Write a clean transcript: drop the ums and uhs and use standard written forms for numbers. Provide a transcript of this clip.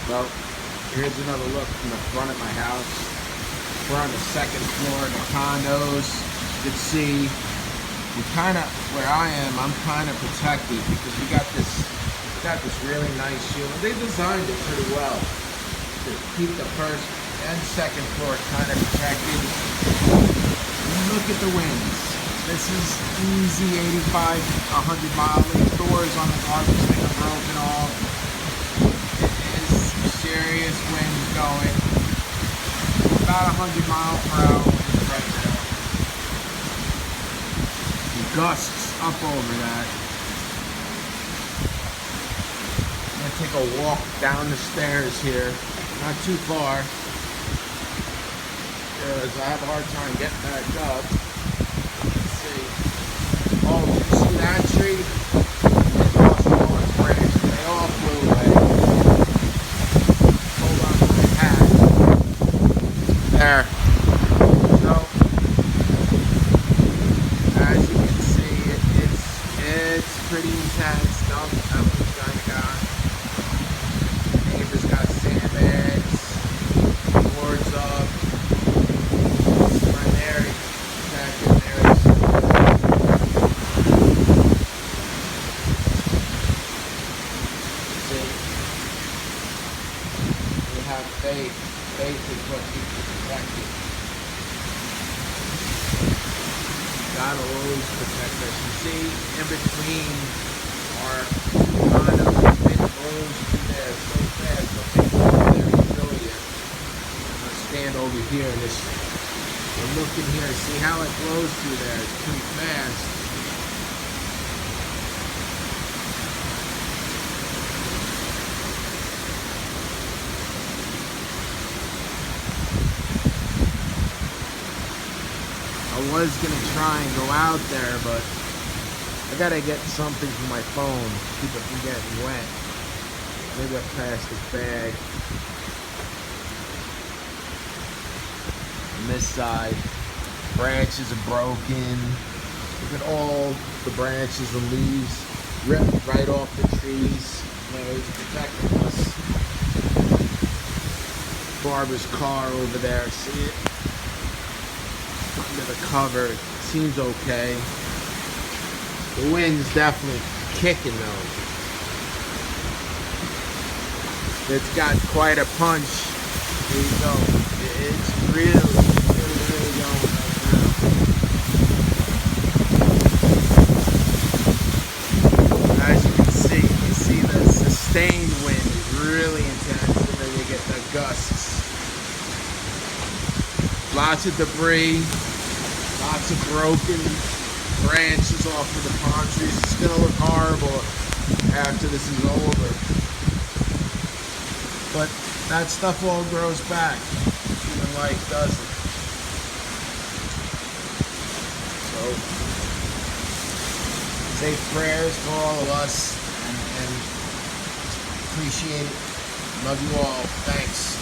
Well, here's another look from the front of my house. We're on the second floor of the condos. You can see where I am, I'm kind of protected because we got this really nice shield. They designed it pretty well to keep the first and second floor kind of protected. And look at the winds. This is easy 85, 100 mile range. Doors on the garbage thing are broken off. It is serious winds going. About 100 miles per hour winds right now. The gusts up over that. I'm gonna take a walk down the stairs here. Not too far. Because I have a hard time getting back up. Let's see. Oh, did you see that tree? It lost all its branches. They all flew away. Hold on to my hat. There. So, as you can see, it's pretty intense. That was kind of gone. Neighbors got sandbags, boards up. My Mary back in there. See, we have faith. Faith is what keeps you protected. God will always protect us. You see, in between our condos, wind blows through there so fast, so take over there and show you. I'm gonna stand over here and just look in here, see how it blows through there. It's pretty fast. I was gonna try and go out there, but I gotta get something for my phone to keep it from getting wet. Maybe a plastic bag. On this side, branches are broken. Look at all the branches and leaves ripped right off the trees. You know, it's protecting us. Barbara's car over there, see it? Under the cover, it seems okay. The wind's definitely kicking though. It's got quite a punch. There you go. It's really going right now. As you can see the sustained wind is really intense, and then you get the gusts. Lots of debris, lots of broken branches off of the palm trees. It's gonna look horrible after this is over. But that stuff all grows back. Human life doesn't. So, say prayers for all of us and appreciate it. Love you all. Thanks.